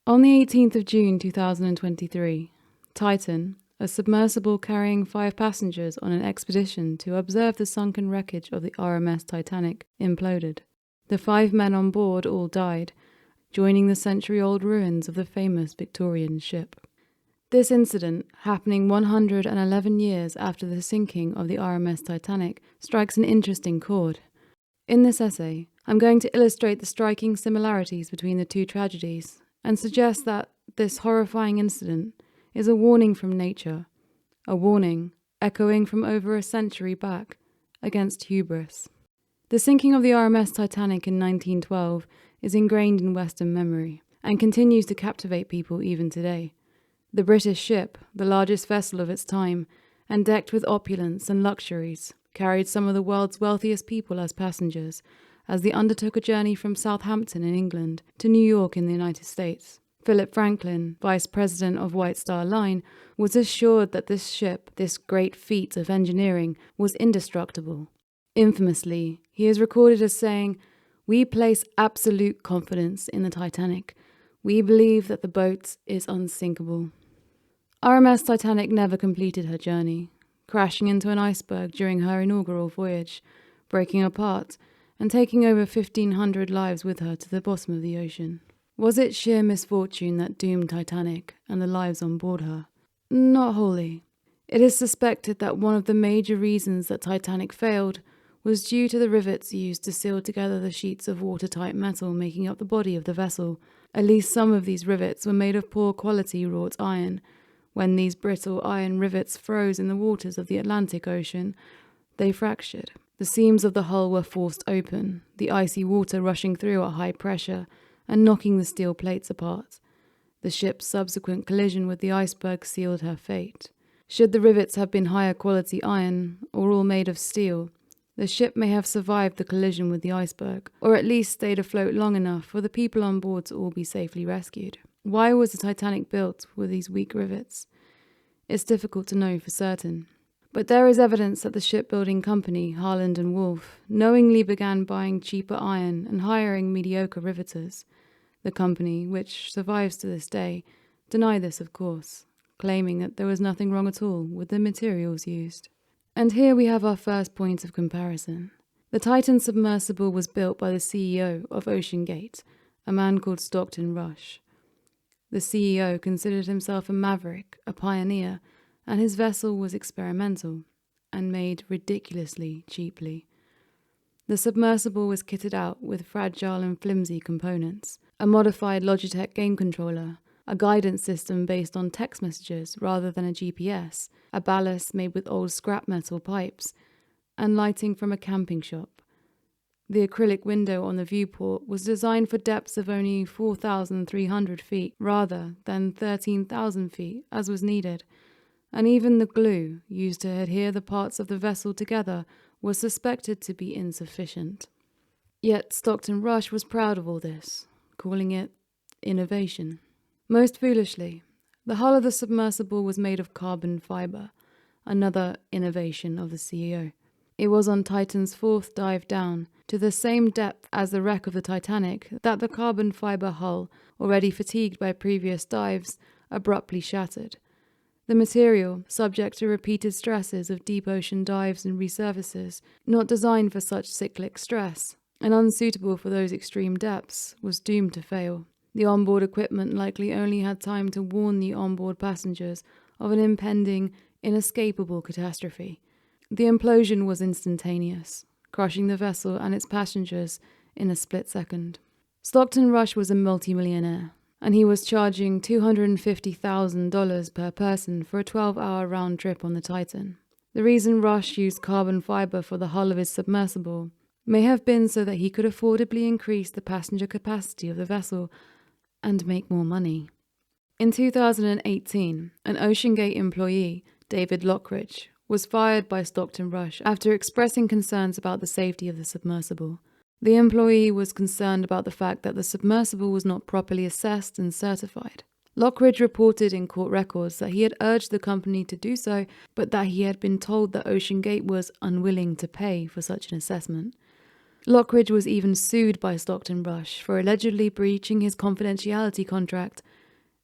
On the 18th of June 2023, Titan, a submersible carrying 5 passengers on an expedition to observe the sunken wreckage of the RMS Titanic, imploded. The 5 men on board all died, joining the century-old ruins of the famous Victorian ship. This incident, happening 111 years after the sinking of the RMS Titanic, strikes an interesting chord. In this essay, I'm going to illustrate the striking similarities between the two tragedies and suggest that this horrifying incident is a warning from nature, a warning echoing from over a century back against hubris. The sinking of the RMS Titanic in 1912 is ingrained in Western memory and continues to captivate people even today. The British ship, the largest vessel of its time, and decked with opulence and luxuries, carried some of the world's wealthiest people as passengers, as they undertook a journey from Southampton in England to New York in the United States. Philip Franklin, Vice President of White Star Line, was assured that this ship, this great feat of engineering, was indestructible. Infamously, he is recorded as saying, "We place absolute confidence in the Titanic. We believe that the boat is unsinkable." RMS Titanic never completed her journey, crashing into an iceberg during her inaugural voyage, breaking apart, and taking over 1,500 lives with her to the bottom of the ocean. Was it sheer misfortune that doomed Titanic and the lives on board her? Not wholly. It is suspected that one of the major reasons that Titanic failed was due to the rivets used to seal together the sheets of watertight metal making up the body of the vessel. At least some of these rivets were made of poor quality wrought iron. When these brittle iron rivets froze in the waters of the Atlantic Ocean, they fractured. The seams of the hull were forced open, the icy water rushing through at high pressure and knocking the steel plates apart. The ship's subsequent collision with the iceberg sealed her fate. Should the rivets have been higher quality iron, or all made of steel, the ship may have survived the collision with the iceberg, or at least stayed afloat long enough for the people on board to all be safely rescued. Why was the Titanic built with these weak rivets? It's difficult to know for certain. But there is evidence that the shipbuilding company, Harland and Wolff, knowingly began buying cheaper iron and hiring mediocre riveters. The company, which survives to this day, deny this, of course, claiming that there was nothing wrong at all with the materials used. And here we have our first point of comparison. The Titan submersible was built by the CEO of OceanGate, a man called Stockton Rush. The CEO considered himself a maverick, a pioneer, and his vessel was experimental and made ridiculously cheaply. The submersible was kitted out with fragile and flimsy components, a modified Logitech game controller, a guidance system based on text messages rather than a GPS, a ballast made with old scrap metal pipes, and lighting from a camping shop. The acrylic window on the viewport was designed for depths of only 4,300 feet rather than 13,000 feet, as was needed, and even the glue used to adhere the parts of the vessel together was suspected to be insufficient. Yet Stockton Rush was proud of all this, calling it innovation. Most foolishly, the hull of the submersible was made of carbon fiber, another innovation of the CEO. It was on Titan's 4th dive down, to the same depth as the wreck of the Titanic, that the carbon fiber hull, already fatigued by previous dives, abruptly shattered. The material, subject to repeated stresses of deep ocean dives and resurfaces, not designed for such cyclic stress, and unsuitable for those extreme depths, was doomed to fail. The onboard equipment likely only had time to warn the onboard passengers of an impending, inescapable catastrophe. The implosion was instantaneous, crushing the vessel and its passengers in a split second. Stockton Rush was a multimillionaire, and he was charging $250,000 per person for a 12-hour round trip on the Titan. The reason Rush used carbon fiber for the hull of his submersible may have been so that he could affordably increase the passenger capacity of the vessel and make more money. In 2018, an OceanGate employee, David Lockridge, was fired by Stockton Rush after expressing concerns about the safety of the submersible. The employee was concerned about the fact that the submersible was not properly assessed and certified. Lockridge reported in court records that he had urged the company to do so, but that he had been told that OceanGate was unwilling to pay for such an assessment. Lockridge was even sued by Stockton Rush for allegedly breaching his confidentiality contract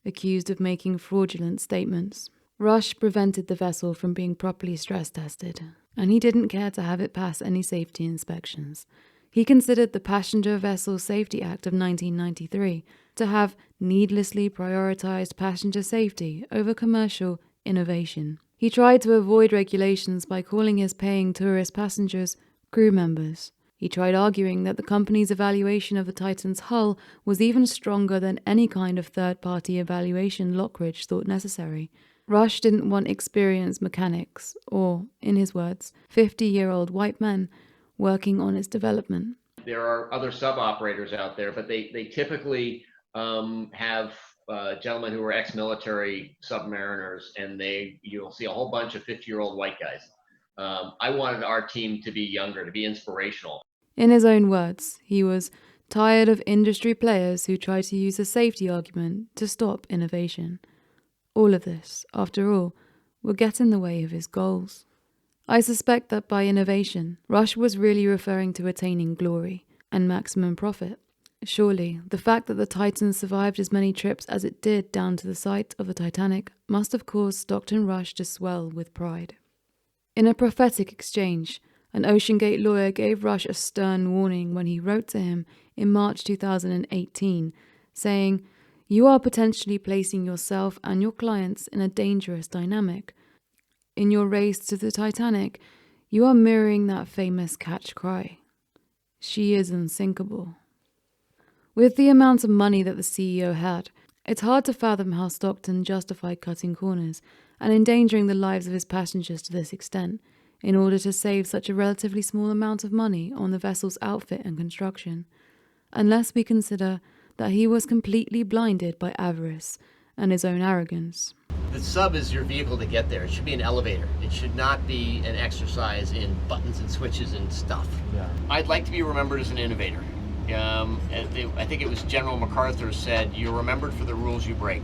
accused of making fraudulent statements. Rush prevented the vessel from being properly stress tested, and he didn't care to have it pass any safety inspections. He considered the Passenger Vessel Safety Act of 1993 to have needlessly prioritized passenger safety over commercial innovation. He tried to avoid regulations by calling his paying tourist passengers crew members. He tried arguing that the company's evaluation of the Titan's hull was even stronger than any kind of third-party evaluation Lockridge thought necessary. Rush didn't want experienced mechanics, or, in his words, 50-year-old white men working on its development. There are other sub-operators out there, but they typically have gentlemen who are ex-military submariners, and you'll see a whole bunch of 50-year-old white guys. I wanted our team to be younger, to be inspirational. In his own words, he was tired of industry players who try to use a safety argument to stop innovation. All of this, after all, would get in the way of his goals. I suspect that by innovation, Rush was really referring to attaining glory and maximum profit. Surely, the fact that the Titan survived as many trips as it did down to the site of the Titanic must have caused Stockton Rush to swell with pride. In a prophetic exchange, an OceanGate lawyer gave Rush a stern warning when he wrote to him in March 2018, saying, "You are potentially placing yourself and your clients in a dangerous dynamic. In your race to the Titanic, you are mirroring that famous catch cry. She is unsinkable." With the amount of money that the CEO had, it's hard to fathom how Stockton justified cutting corners and endangering the lives of his passengers to this extent in order to save such a relatively small amount of money on the vessel's outfit and construction, unless we consider that he was completely blinded by avarice and his own arrogance. The sub is your vehicle to get there. It should be an elevator. It should not be an exercise in buttons and switches and stuff. Yeah. I'd like to be remembered as an innovator. I think it was General MacArthur said, "You're remembered for the rules you break."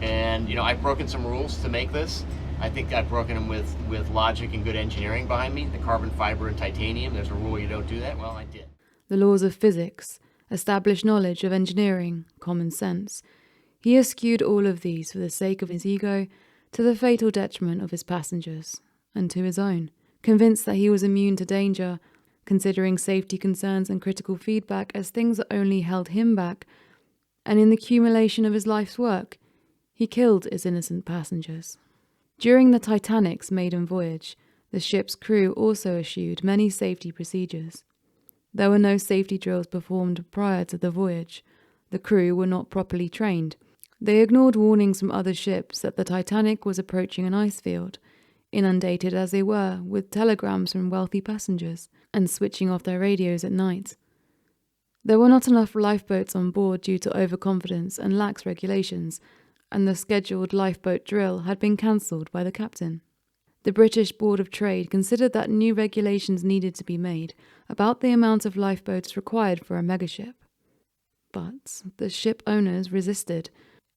And, I've broken some rules to make this. I think I've broken them with logic and good engineering behind me. The carbon fiber and titanium, there's a rule you don't do that. Well, I did. The laws of physics, established knowledge of engineering, common sense. He eschewed all of these for the sake of his ego, to the fatal detriment of his passengers, and to his own. Convinced that he was immune to danger, considering safety concerns and critical feedback as things that only held him back, and in the accumulation of his life's work, he killed his innocent passengers. During the Titanic's maiden voyage, the ship's crew also eschewed many safety procedures. There were no safety drills performed prior to the voyage. The crew were not properly trained. They ignored warnings from other ships that the Titanic was approaching an ice field, inundated as they were with telegrams from wealthy passengers, and switching off their radios at night. There were not enough lifeboats on board due to overconfidence and lax regulations, and the scheduled lifeboat drill had been cancelled by the captain. The British Board of Trade considered that new regulations needed to be made about the amount of lifeboats required for a megaship. But the ship owners resisted.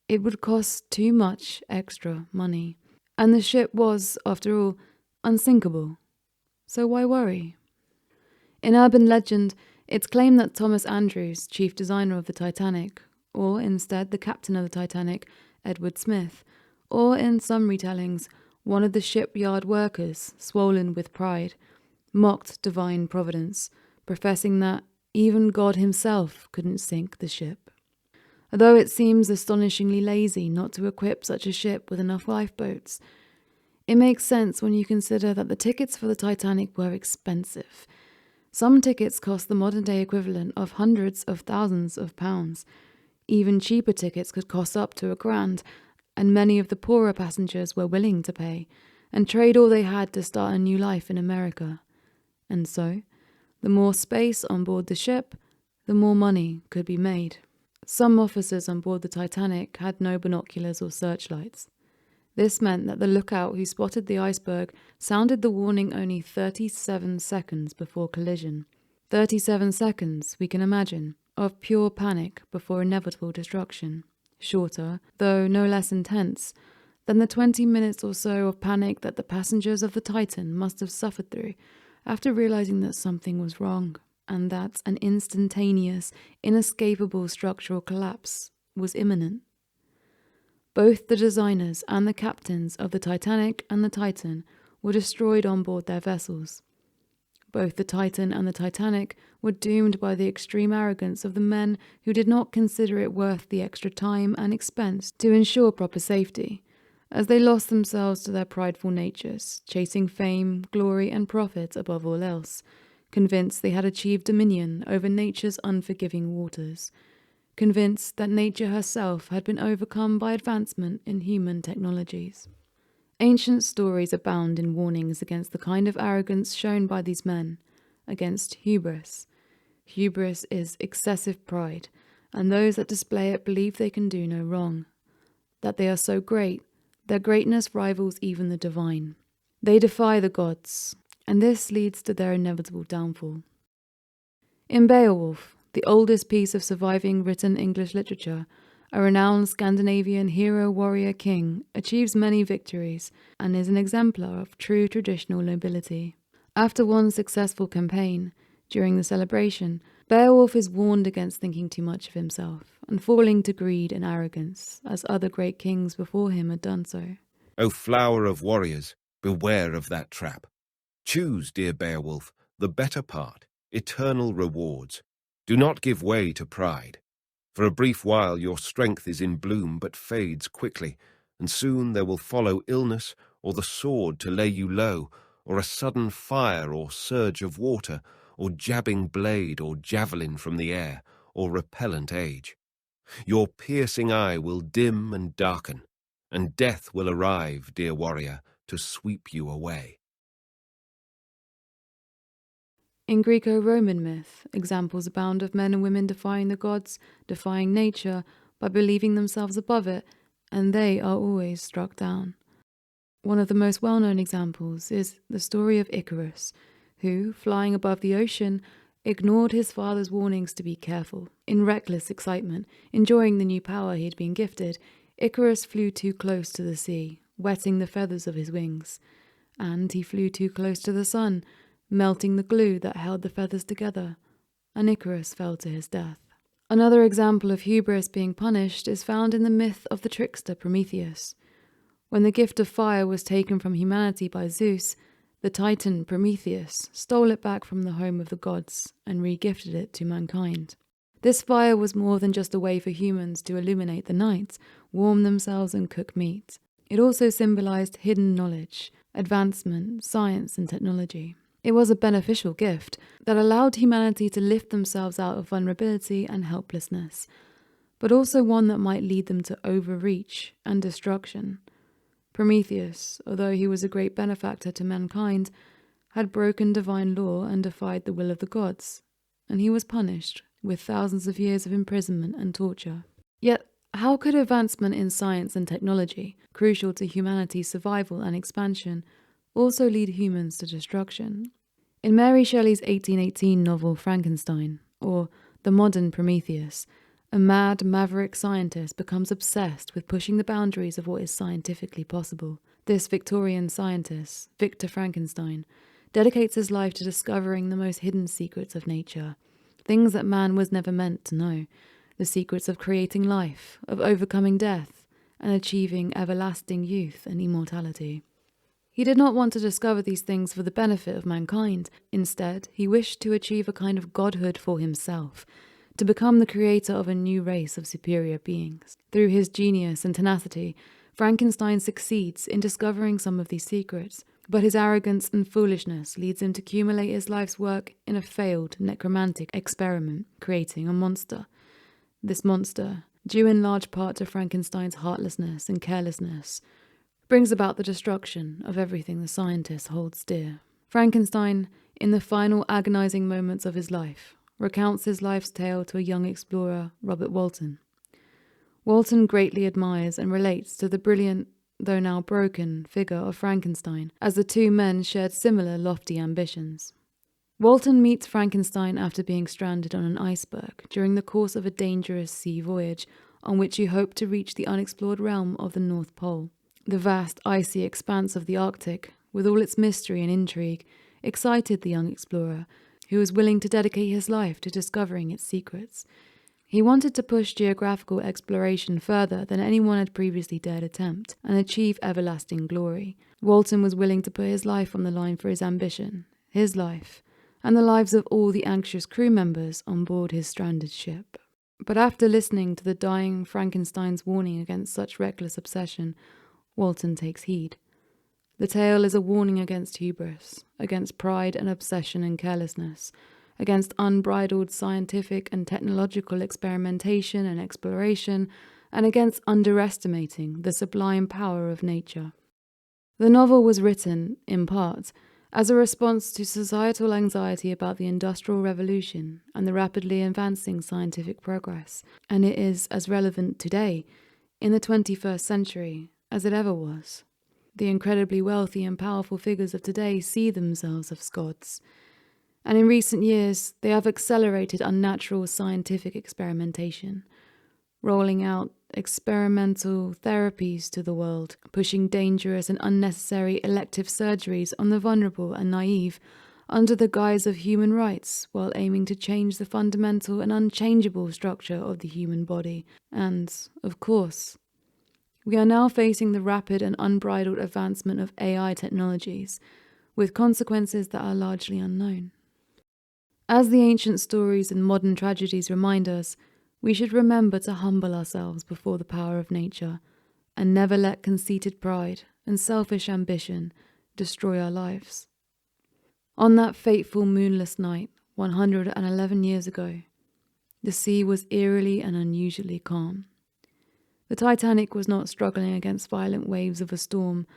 It would cost too much extra money, and the ship was, after all, unsinkable. So why worry? In urban legend, it's claimed that Thomas Andrews, chief designer of the Titanic, or instead the captain of the Titanic, Edward Smith, or in some retellings, one of the shipyard workers, swollen with pride, mocked divine providence, professing that even God himself couldn't sink the ship. Although it seems astonishingly lazy not to equip such a ship with enough lifeboats, it makes sense when you consider that the tickets for the Titanic were expensive. Some tickets cost the modern-day equivalent of hundreds of thousands of pounds. Even cheaper tickets could cost up to $1,000, and many of the poorer passengers were willing to pay and trade all they had to start a new life in America. And so, the more space on board the ship, the more money could be made. Some officers on board the Titanic had no binoculars or searchlights. This meant that the lookout who spotted the iceberg sounded the warning only 37 seconds before collision. 37 seconds, we can imagine, of pure panic before inevitable destruction. Shorter, though no less intense, than the 20 minutes or so of panic that the passengers of the Titan must have suffered through after realizing that something was wrong, and that an instantaneous, inescapable structural collapse was imminent. Both the designers and the captains of the Titanic and the Titan were destroyed on board their vessels. Both the Titan and the Titanic were doomed by the extreme arrogance of the men who did not consider it worth the extra time and expense to ensure proper safety, as they lost themselves to their prideful natures, chasing fame, glory, and profit above all else, convinced they had achieved dominion over nature's unforgiving waters, convinced that nature herself had been overcome by advancement in human technologies. Ancient stories abound in warnings against the kind of arrogance shown by these men, against hubris. Hubris is excessive pride, and those that display it believe they can do no wrong, that they are so great, their greatness rivals even the divine. They defy the gods, and this leads to their inevitable downfall. In Beowulf, the oldest piece of surviving written English literature, a renowned Scandinavian hero-warrior king achieves many victories and is an exemplar of true traditional nobility. After one successful campaign, during the celebration, Beowulf is warned against thinking too much of himself and falling to greed and arrogance, as other great kings before him had done so. O flower of warriors, beware of that trap. Choose, dear Beowulf, the better part, eternal rewards. Do not give way to pride. For a brief while your strength is in bloom but fades quickly, and soon there will follow illness or the sword to lay you low, or a sudden fire or surge of water, or jabbing blade or javelin from the air, or repellent age. Your piercing eye will dim and darken, and death will arrive, dear warrior, to sweep you away. In Greco-Roman myth, examples abound of men and women defying the gods, defying nature, by believing themselves above it, and they are always struck down. One of the most well-known examples is the story of Icarus, who, flying above the ocean, ignored his father's warnings to be careful. In reckless excitement, enjoying the new power he had been gifted, Icarus flew too close to the sea, wetting the feathers of his wings, and he flew too close to the sun, melting the glue that held the feathers together, and Icarus fell to his death. Another example of hubris being punished is found in the myth of the trickster Prometheus. When the gift of fire was taken from humanity by Zeus, the Titan Prometheus stole it back from the home of the gods and re-gifted it to mankind. This fire was more than just a way for humans to illuminate the night, warm themselves and cook meat. It also symbolized hidden knowledge, advancement, science and technology. It was a beneficial gift that allowed humanity to lift themselves out of vulnerability and helplessness, but also one that might lead them to overreach and destruction. Prometheus, although he was a great benefactor to mankind, had broken divine law and defied the will of the gods, and he was punished with thousands of years of imprisonment and torture. Yet, how could advancement in science and technology, crucial to humanity's survival and expansion, also lead humans to destruction? In Mary Shelley's 1818 novel Frankenstein, or The Modern Prometheus, a mad, maverick scientist becomes obsessed with pushing the boundaries of what is scientifically possible. This Victorian scientist, Victor Frankenstein, dedicates his life to discovering the most hidden secrets of nature, things that man was never meant to know, the secrets of creating life, of overcoming death, and achieving everlasting youth and immortality. He did not want to discover these things for the benefit of mankind. Instead, he wished to achieve a kind of godhood for himself, to become the creator of a new race of superior beings. Through his genius and tenacity, Frankenstein succeeds in discovering some of these secrets, but his arrogance and foolishness leads him to accumulate his life's work in a failed necromantic experiment, creating a monster. This monster, due in large part to Frankenstein's heartlessness and carelessness, brings about the destruction of everything the scientist holds dear. Frankenstein, in the final agonizing moments of his life, recounts his life's tale to a young explorer, Robert Walton. Walton greatly admires and relates to the brilliant, though now broken, figure of Frankenstein, as the two men shared similar lofty ambitions. Walton meets Frankenstein after being stranded on an iceberg during the course of a dangerous sea voyage on which he hoped to reach the unexplored realm of the North Pole. The vast, icy expanse of the Arctic, with all its mystery and intrigue, excited the young explorer, who was willing to dedicate his life to discovering its secrets. He wanted to push geographical exploration further than anyone had previously dared attempt, and achieve everlasting glory. Walton was willing to put his life on the line for his ambition, his life, and the lives of all the anxious crew members on board his stranded ship. But after listening to the dying Frankenstein's warning against such reckless obsession, Walton takes heed. The tale is a warning against hubris, against pride and obsession and carelessness, against unbridled scientific and technological experimentation and exploration, and against underestimating the sublime power of nature. The novel was written, in part, as a response to societal anxiety about the Industrial Revolution and the rapidly advancing scientific progress, and it is as relevant today, in the 21st century, as it ever was. The incredibly wealthy and powerful figures of today see themselves as gods, and in recent years they have accelerated unnatural scientific experimentation, rolling out experimental therapies to the world, pushing dangerous and unnecessary elective surgeries on the vulnerable and naive under the guise of human rights, while aiming to change the fundamental and unchangeable structure of the human body. And, of course, we are now facing the rapid and unbridled advancement of AI technologies, with consequences that are largely unknown. As the ancient stories and modern tragedies remind us, we should remember to humble ourselves before the power of nature, and never let conceited pride and selfish ambition destroy our lives. On that fateful moonless night, 111 years ago, the sea was eerily and unusually calm. The Titanic was not struggling against violent waves of a storm.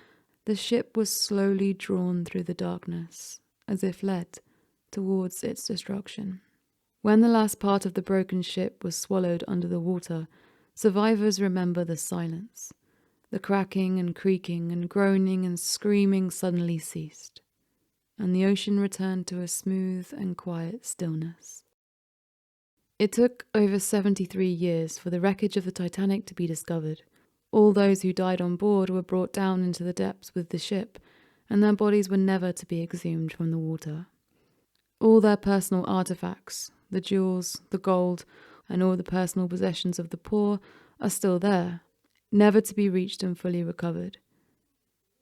The ship was slowly drawn through the darkness, as if led towards its destruction. When the last part of the broken ship was swallowed under the water, survivors remember the silence. The cracking and creaking and groaning and screaming suddenly ceased, and the ocean returned to a smooth and quiet stillness. It took over 73 years for the wreckage of the Titanic to be discovered. All those who died on board were brought down into the depths with the ship, and their bodies were never to be exhumed from the water. All their personal artifacts, the jewels, the gold, and all the personal possessions of the poor are still there, never to be reached and fully recovered.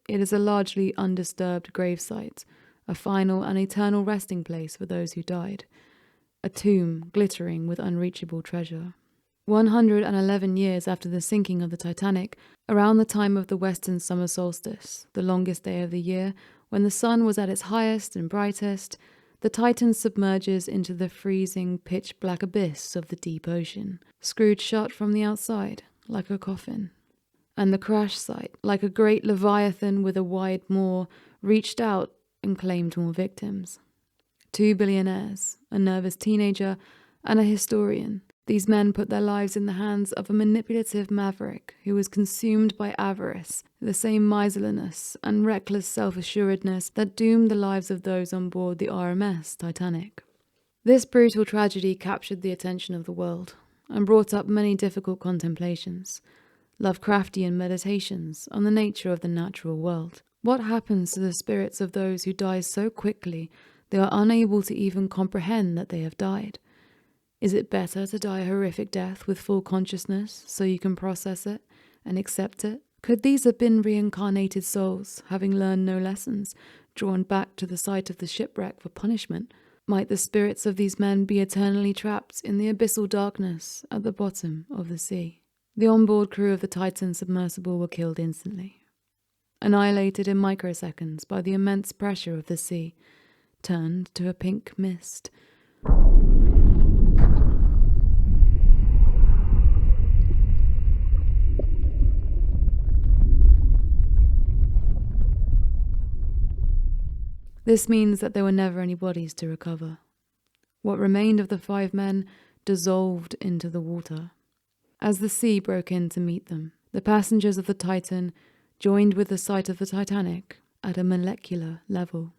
It is a largely undisturbed gravesite, a final and eternal resting place for those who died, a tomb glittering with unreachable treasure. 111 years after the sinking of the Titanic, around the time of the western summer solstice, the longest day of the year, when the sun was at its highest and brightest, the Titan submerges into the freezing, pitch-black abyss of the deep ocean, screwed shut from the outside, like a coffin. And the crash site, like a great leviathan with a wide maw, reached out and claimed more victims. 2 billionaires, a nervous teenager, and a historian. These men put their lives in the hands of a manipulative maverick who was consumed by avarice, the same miserliness and reckless self-assuredness that doomed the lives of those on board the RMS Titanic. This brutal tragedy captured the attention of the world and brought up many difficult contemplations, Lovecraftian meditations on the nature of the natural world. What happens to the spirits of those who die so quickly they are unable to even comprehend that they have died? Is it better to die a horrific death with full consciousness so you can process it and accept it? Could these have been reincarnated souls, having learned no lessons, drawn back to the site of the shipwreck for punishment? Might the spirits of these men be eternally trapped in the abyssal darkness at the bottom of the sea? The onboard crew of the Titan submersible were killed instantly, annihilated in microseconds by the immense pressure of the sea, turned to a pink mist. This means that there were never any bodies to recover. What remained of the 5 men dissolved into the water. As the sea broke in to meet them, the passengers of the Titan joined with the site of the Titanic at a molecular level.